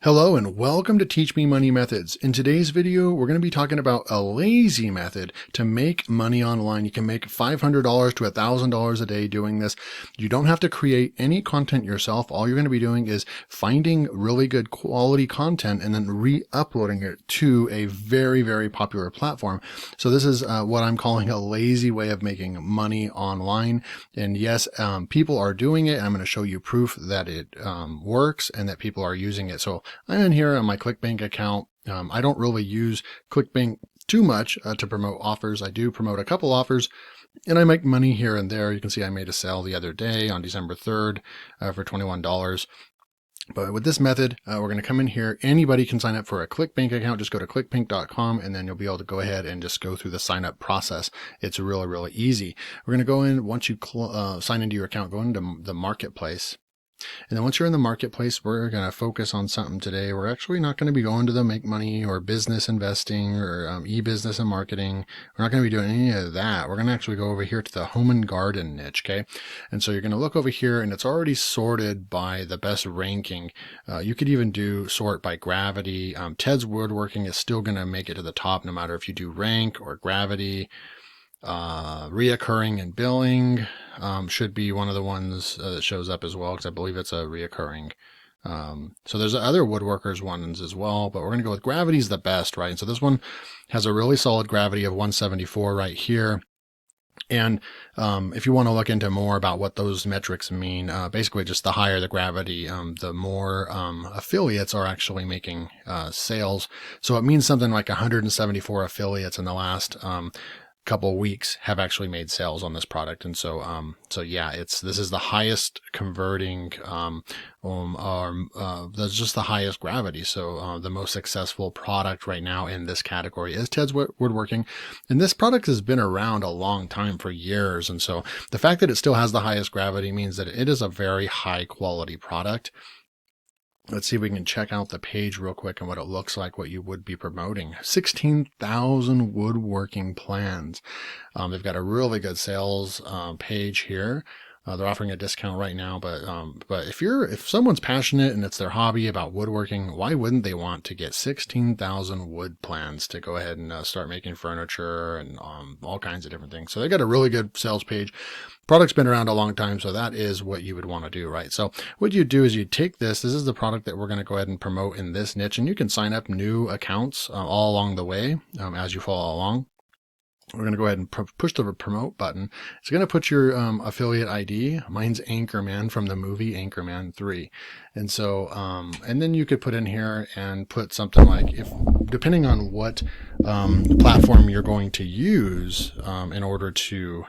Hello and welcome to Teach Me Money Methods. In today's video, we're going to be talking about a lazy method to make money online. You can make $500 to $1,000 a day doing this. You don't have to create any content yourself. All you're going to be doing is finding really good quality content and then re-uploading it to a very, very popular platform. So this is what I'm calling a lazy way of making money online. And yes, people are doing it. I'm going to show you proof that it works and that people are using it. So I'm in here on my Clickbank account. I don't really use Clickbank too much to promote offers. I do promote a couple offers and I make money here and there. You can see I made a sale the other day on December 3rd for $21. But with this method, we're going to come in here. Anybody can sign up for a Clickbank account. Just go to clickbank.com and then you'll be able to go ahead and just go through the sign up process. It's really, really easy. We're going to go in once you sign into your account, go into the marketplace. And then once you're in the marketplace, we're going to focus on something today. We're actually not going to be going to the make money or business investing or e-business and marketing. We're not going to be doing any of that. We're going to actually go over here to the home and garden niche. Okay. And so you're going to look over here and it's already sorted by the best ranking. You could even do sort by gravity. Ted's woodworking is still going to make it to the top no matter if you do rank or gravity. Reoccurring and billing should be one of the ones that shows up as well, because I believe it's a reoccurring. So there's other woodworkers ones as well, but we're going to go with gravity's the best, right? And so this one has a really solid gravity of 174 right here. And if you want to look into more about what those metrics mean, basically just the higher the gravity, the more affiliates are actually making sales. So it means something like 174 affiliates in the last couple weeks have actually made sales on this product. And so yeah, this is the highest converting that's just the highest gravity. So the most successful product right now in this category is Ted's Woodworking. And this product has been around a long time, for years. And so the fact that it still has the highest gravity means that it is a very high quality product. Let's see if we can check out the page real quick and what it looks like, what you would be promoting. 16,000 woodworking plans. They've got a really good sales page here. They're offering a discount right now, but if someone's passionate and it's their hobby about woodworking, why wouldn't they want to get 16,000 wood plans to go ahead and start making furniture and all kinds of different things? So they got a really good sales page. Product's been around a long time, so that is what you would want to do, right? So what you do is you take this is the product that we're going to go ahead and promote in this niche, and you can sign up new accounts all along the way as you follow along. We're going to go ahead and push the promote button. It's going to put your affiliate ID. Mine's Anchorman from the movie Anchorman 3. And so, and then you could put in here and put something like, depending on what platform you're going to use in order to,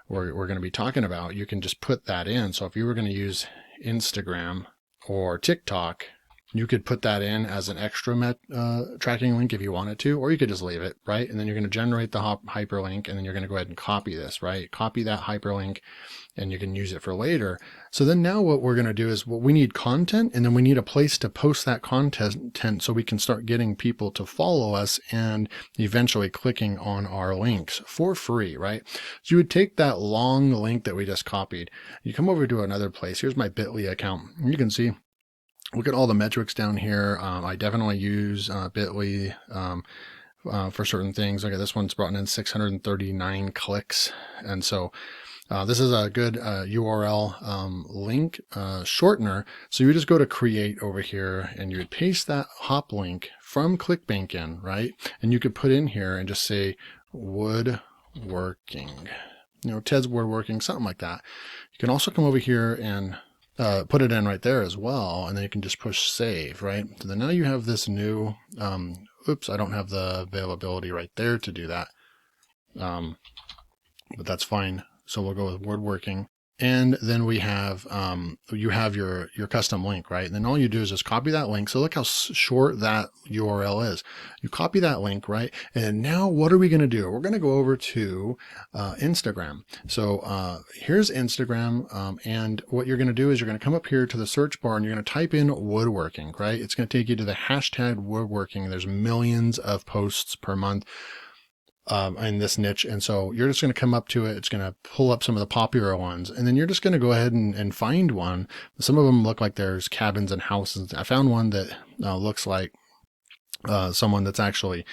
we're going to be talking about, you can just put that in. So if you were going to use Instagram or TikTok, you could put that in as an extra tracking link if you wanted to, or you could just leave it, right? And then you're going to generate the hyperlink, and then you're going to go ahead and copy this, right? Copy that hyperlink, and you can use it for later. So then now what we're going to do is, we need content, and then we need a place to post that content so we can start getting people to follow us and eventually clicking on our links for free, right? So you would take that long link that we just copied, you come over to another place. Here's my Bitly account. You can see, look at all the metrics down here. I definitely use Bitly for certain things. Look at this one's brought in 639 clicks. And so this is a good URL link shortener. So you just go to create over here and you would paste that hop link from Clickbank in, right? And you could put in here and just say woodworking, Ted's Woodworking, something like that. You can also come over here and put it in right there as well, and then you can just push save, right? So then now you have this new, oops, I don't have the availability right there to do that, but that's fine. So we'll go with woodworking. And then we have, you have your custom link, right? And then all you do is just copy that link. So look how short that URL is. You copy that link, right? And now what are we going to do? We're going to go over to Instagram. So here's Instagram. And what you're going to do is you're going to come up here to the search bar and you're going to type in woodworking, right? It's going to take you to the hashtag woodworking. There's millions of posts per month. in this niche. And so you're just going to come up to it. It's going to pull up some of the popular ones. And then you're just going to go ahead and find one. Some of them look like there's cabins and houses. I found one that looks like someone that's actually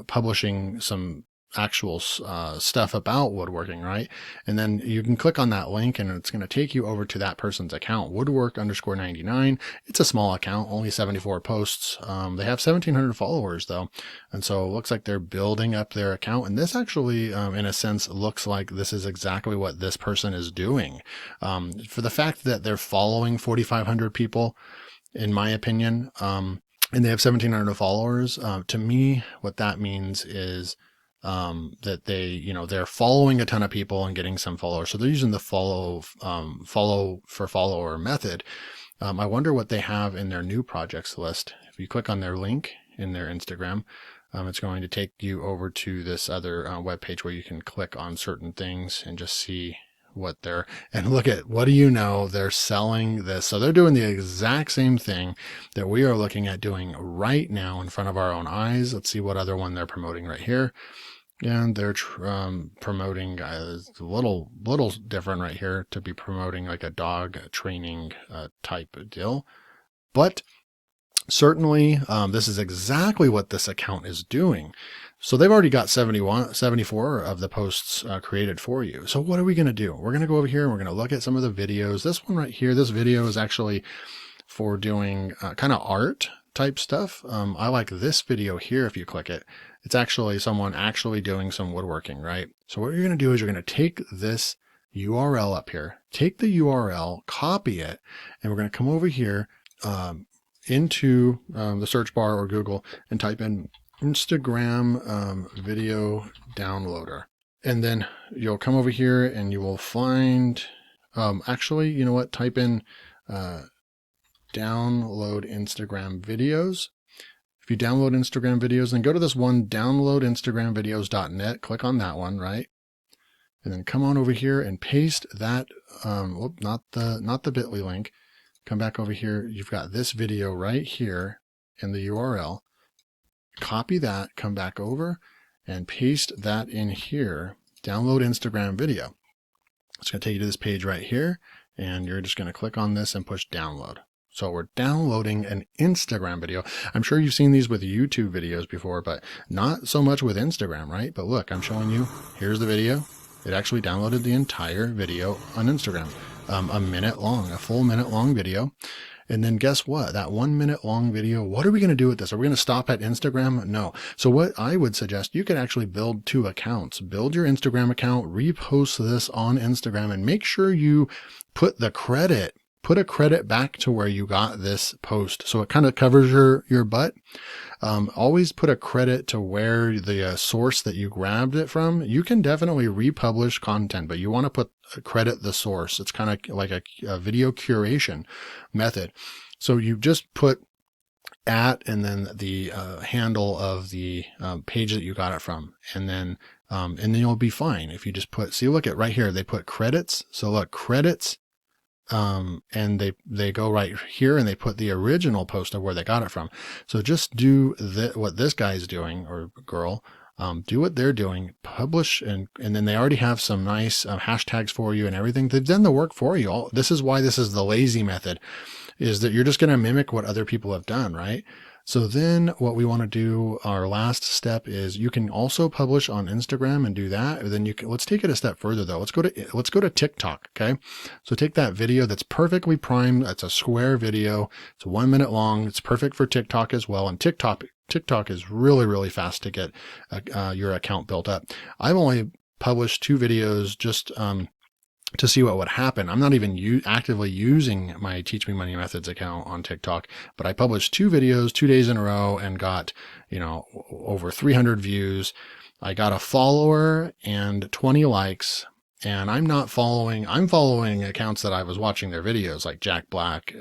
publishing some actual stuff about woodworking, right? And then you can click on that link and it's going to take you over to that person's account, woodwork_99. It's a small account, only 74 posts. They have 1,700 followers though. And so it looks like they're building up their account. And this actually, in a sense, looks like this is exactly what this person is doing. For the fact that they're following 4,500 people, in my opinion, and they have 1,700 followers, to me, what that means is that they're following a ton of people and getting some followers. So they're using the follow for follower method. I wonder what they have in their new projects list. If you click on their link in their Instagram, it's going to take you over to this other web page where you can click on certain things and just see what they're, and look at, what do you know, they're selling this. So they're doing the exact same thing that we are looking at doing right now in front of our own eyes. Let's see what other one they're promoting right here. And they're promoting a little different right here, to be promoting like a dog training type of deal. But certainly this is exactly what this account is doing. So they've already got 74 of the posts created for you. So what are we going to do? We're going to go over here and we're going to look at some of the videos. This one right here, this video is actually for doing kind of art type stuff. I like this video here. If you click it, it's actually someone actually doing some woodworking, right? So what you're going to do is you're going to take this URL up here, take the URL, copy it, and we're going to come over here into the search bar or Google and type in Instagram video downloader. And then you'll come over here and you will find, actually, you know what? Type in download Instagram videos. If you download Instagram videos, then go to this one, downloadinstagramvideos.net, click on that one, right? And then come on over here and paste that, not the bit.ly link. Come back over here. You've got this video right here in the URL. Copy that, come back over and paste that in here. Download Instagram video. It's going to take you to this page right here, and you're just going to click on this and push download. So we're downloading an Instagram video. I'm sure you've seen these with YouTube videos before, but not so much with Instagram, right? But look, I'm showing you, here's the video. It actually downloaded the entire video on Instagram, a minute long, a full minute long video. And then guess what? That 1 minute long video, what are we going to do with this? Are we going to stop at Instagram? No. So what I would suggest, you could actually build 2 accounts. Build your Instagram account, repost this on Instagram, and make sure you put a credit back to where you got this post. So it kind of covers your butt. Always put a credit to where the source that you grabbed it from. You can definitely republish content, but you want to credit the source. It's kind of like a video curation method. So you just put at and then the handle of the page that you got it from, and then you'll be fine. If you just put, see, look at right here, they put credits. So look, credits. And they go right here and they put the original post of where they got it from. So just do what this guy's doing, or girl, do what they're doing, publish, and then they already have some nice hashtags for you and everything. They've done the work for you. This is why this is the lazy method, is that you're just going to mimic what other people have done, right? So then what we want to do, our last step, is you can also publish on Instagram and do that. And then let's take it a step further though. Let's go to TikTok. Okay. So take that video that's perfectly primed. It's a square video. It's 1 minute long. It's perfect for TikTok as well. And TikTok is really, really fast to get your account built up. I've only published 2 videos just, to see what would happen. I'm not even actively using my Teach Me Money Methods account on TikTok, but I published 2 videos 2 days in a row and got, over 300 views. I got a follower and 20 likes, and I'm following accounts that I was watching their videos, like Jack Black,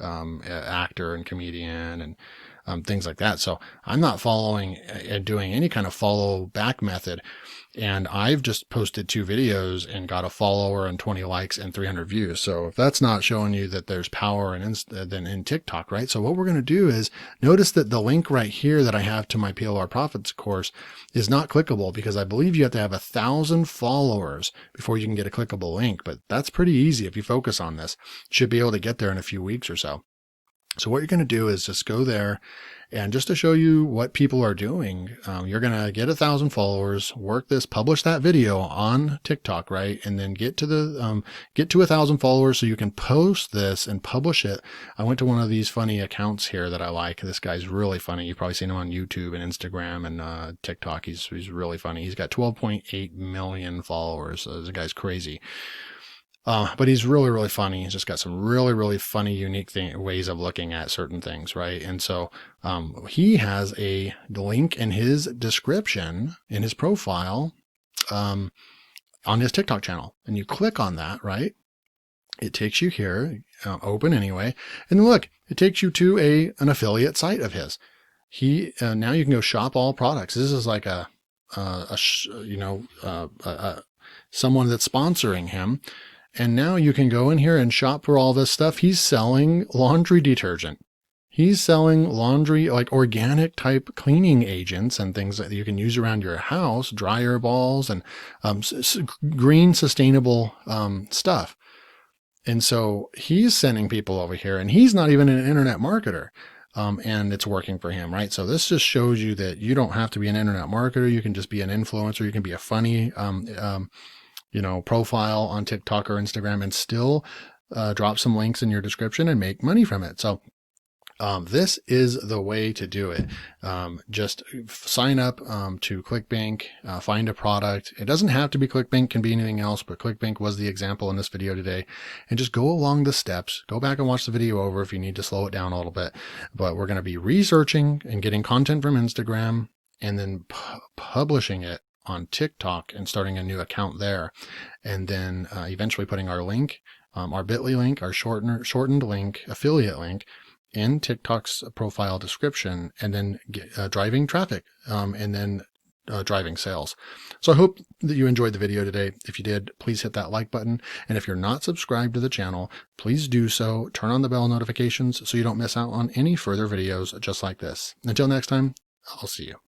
actor and comedian and things like that. So I'm not following doing any kind of follow back method. And I've just posted 2 videos and got a follower and 20 likes and 300 views. So if that's not showing you that there's power then in TikTok, right? So what we're going to do is notice that the link right here that I have to my PLR Profits course is not clickable because I believe you have to have 1,000 followers before you can get a clickable link. But that's pretty easy if you focus on this. You should be able to get there in a few weeks or so. So what you're going to do is just go there, and just to show you what people are doing, you're going to get 1,000 followers, work this, publish that video on TikTok, right? And then get to 1,000 followers so you can post this and publish it. I went to one of these funny accounts here that I like. This guy's really funny. You've probably seen him on YouTube and Instagram and TikTok. He's really funny. He's got 12.8 million followers. So this guy's crazy. But he's really, really funny. He's just got some really, really funny, unique ways of looking at certain things, right? And so he has a link in his description, in his profile, on his TikTok channel. And you click on that, right? It takes you here, open anyway. And look, it takes you to an affiliate site of his. Now you can go shop all products. This is like someone that's sponsoring him. And now you can go in here and shop for all this stuff. He's selling laundry detergent. He's selling laundry, like organic type cleaning agents and things that you can use around your house, dryer balls and green sustainable stuff. And so he's sending people over here, and he's not even an internet marketer. And it's working for him, right? So this just shows you that you don't have to be an internet marketer. You can just be an influencer. You can be a funny profile on TikTok or Instagram and still drop some links in your description and make money from it. So this is the way to do it. Just sign up to Clickbank, find a product. It doesn't have to be Clickbank, it can be anything else, but Clickbank was the example in this video today. And just go along the steps. Go back and watch the video over if you need to slow it down a little bit. But we're going to be researching and getting content from Instagram and then publishing it on TikTok and starting a new account there. And then eventually putting our link, our bit.ly link, our shortened link, affiliate link in TikTok's profile description, and then driving traffic and then driving sales. So I hope that you enjoyed the video today. If you did, please hit that like button. And if you're not subscribed to the channel, please do so. Turn on the bell notifications so you don't miss out on any further videos just like this. Until next time, I'll see you.